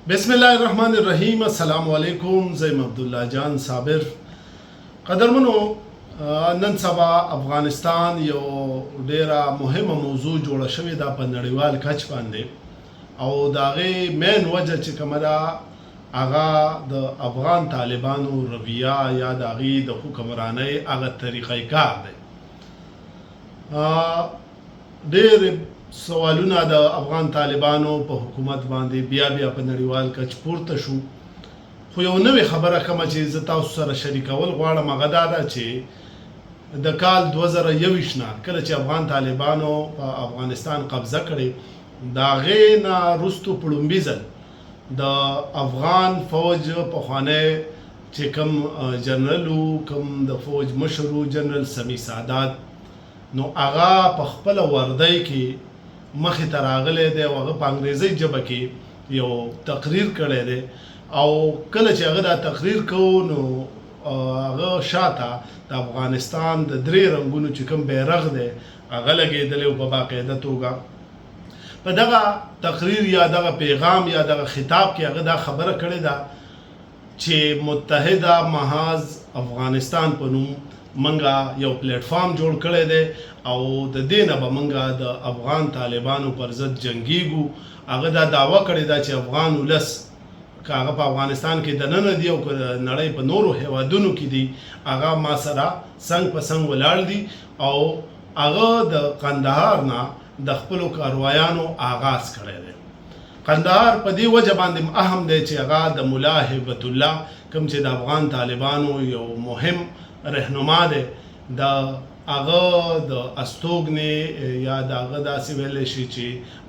بسم الله الرحمن الرحیم. السلام علیکم. زیم عبدالله جان صابر. قدرمنو، نن سبا افغانستان یو ډیره مهمه موضوع جوړه شوې ده په نړیوال کچ باندې، او د هغې مین وجه چې کومه ده هغه د افغان طالبانو رویه یا د هغې د حکمرانۍ هغه طریقه کار دی. ډېر سوالونه د افغان طالبانو په حکومت باندې بیا په نړیوال کچ پورته شو، خو یو نوې خبره کومه چې زه تاسو سره شریکول غواړم هغه دا ده چې د کال 2021 نه کله چې افغان طالبانو په افغانستان قبضه کړې، د هغې نه وروستو په لومړي ځل د افغان فوج پخوانی چې کوم جنرال و، کوم د فوج مشر و جنرال سمی سادات، نو هغه په خپله وردی کې مخې ته راغلی دی او هغه په انګریزۍ ژبه کې یو تقریر کړی دی، او کله چې هغه دا تقریر کوو نو هغه شاته د افغانستان د 3 رنګونو چې کوم بیرغ دی هغه لګېدلی و په باقاعده توګه. په دغه تقریر یا دغه پیغام یا دغه خطاب کې هغه دا خبره کړې ده چې متحده محاذ افغانستان په نوم منګه یو پلیټ فارم جوړ کړی دی او د دې نه به منګه د افغان طالبانو پر ضد جنګیږو. هغه دا دعوه کړې ده چې افغان ولس که هغه په افغانستان کې دننه دی او که د نړۍ په نورو هیوادونو کې دي هغه ما سره څنګ په څنګ ولاړ دي، او هغه د قندهار نه د خپلو کاروایانو آغاز کړی دی. قندهار په دې وجه باندې اهم دی چې هغه د ملا هیبت الله کوم چې د افغان طالبانو یو مهم رهنما دی، د هغه د استوګنې یا د هغه داسې ویلی شي چې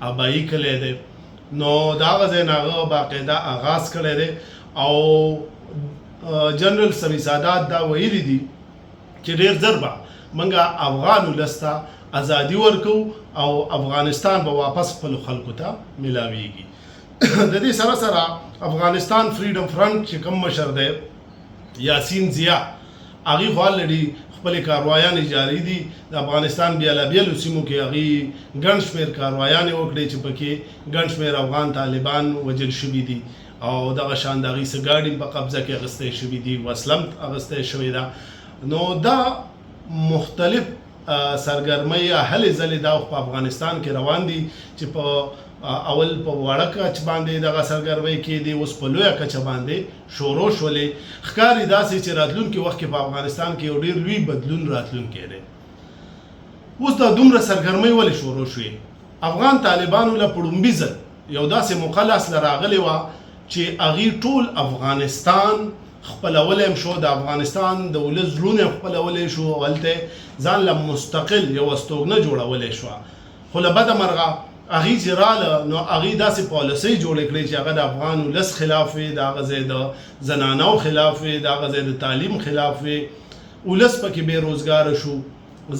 ابایي کلی دی، نو د هغه ځای نه هغه باقاعده آغاز کړی دی. او جنرال سمی سادات دا ویلي دي چې ډېر ژر به موږ افغان ولس ته ازادي ورکو او افغانستان به واپس خپلو خلکو ته میلاویږي. د دې سره سره افغانستان فریډم فرنټ چې کوم مشر دی یاسین ضیا، هغې خو الریډي خپلې کاروایانې جاري دي. د افغانستان بیلابیلو سیمو کې هغې ګڼ شمېر کاروایانې وکړې چې پکې ګڼ شمېر افغان طالبان وژل شوي دي، او دغه شان د هغې څه ګاډي په قبضه کې اخیستی شوي دي، وسله هم اخیستی شوې ده. نو دا مختلف سرګرمۍ یا هلې ځلې دا په افغانستان کې روان دي چې په اول په وړه کچ باندې دغه سرګرمۍ کېدې، اوس په لویه کچه باندې شروع شولې. ښکاري داسې چې راتلونکي وخت کې په افغانستان کې یو ډېر لوی بدلون راتلونکی دی. اوس دا دومره سرګرمۍ ولې شروع شوې؟ افغان طالبانو له په لومړي ځل یو داسې موقع لاسته راغلې وه چې هغې ټول افغانستان خپلولی هم شو، د افغانستان د ولس زړونه هم خپلولی شو، او هلته ځان له مستقل یو استوګنه جوړولی شوه. خو له بده مرغه هغې چې راله نو هغې داسې پالیسۍ جوړې کړې چې هغه د افغان ولس خلاف وي، د هغه ځای د زنانو خلاف وي، د هغه ځای د تعلیم خلاف وي. ولس پکې بې روزګاره شو،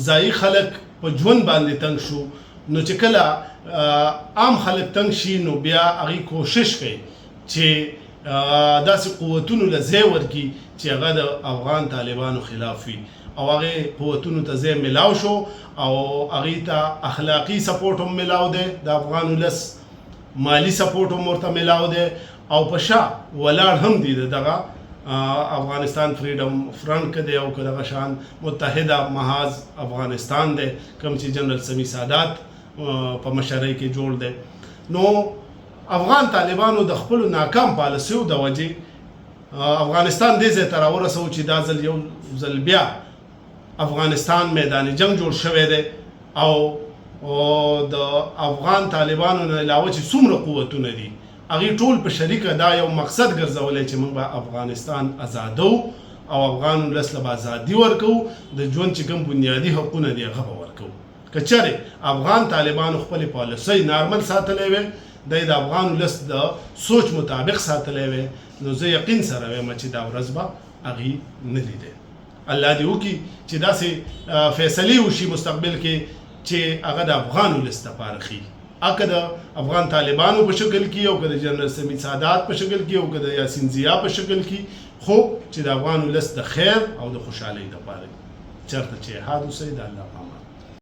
ځایي خلک په ژوند باندې تنګ شو. نو چې کله عام خلک تنګ شي نو بیا هغې کوشش کوي چې داسې قوتونو له ځای ورکړي چې هغه د افغان طالبانو خلاف وي، او هغې قوتونو ته ځای ملاو شو، او هغې ته اخلاقي سپورټ هم ملاو دی، د افغان ولس مالی سپورټ هم ورته ملاو دی، او په شا ولاړ هم دي د دغه افغانستان فریډم فرنټ که دی او که دغه شان متحده محاذ افغانستان دی کوم چې جنرال سمی سادات په مشرۍ کې جوړ دی. نو افغان طالبانو د خپلو ناکام پالیسیو د وجې افغانستان دې ځای ته راورسوو چې دا ځل یو ځل بیا افغانستان میدان جنگ جوړ شوی دی، او د افغان طالبانو نه علاوه چې څومره قوتونه دي هغې ټول په شریکه دا یو مقصد ګرځولی چې موږ به افغانستان ازادو او افغان ولس له به ازادي ورکوو، د ژوند چې کوم بنیادي حقونه دي هغه به ورکوو. که چېرې افغان طالبانو خپلې پالیسۍ نارمل ساتلی وی، دی د افغان ولس د سوچ مطابق ساتلی وی، نو زه یقین سره وایم چې دا ورځ به هغې نه لیدی. الله دې وکړي چې داسې فیصلې وشي مستقبل کې چې هغه د افغان ولس دپاره ښي، که د افغان طالبانو په شکل کې او که د جنرال سمی سادات په شکل کې او که د یاسین ضیا په شکل کې، خو چې د افغان ولس د خیر او د خوشحالۍ دپاره چېرته چې حاد اوسئ. د الله په امان.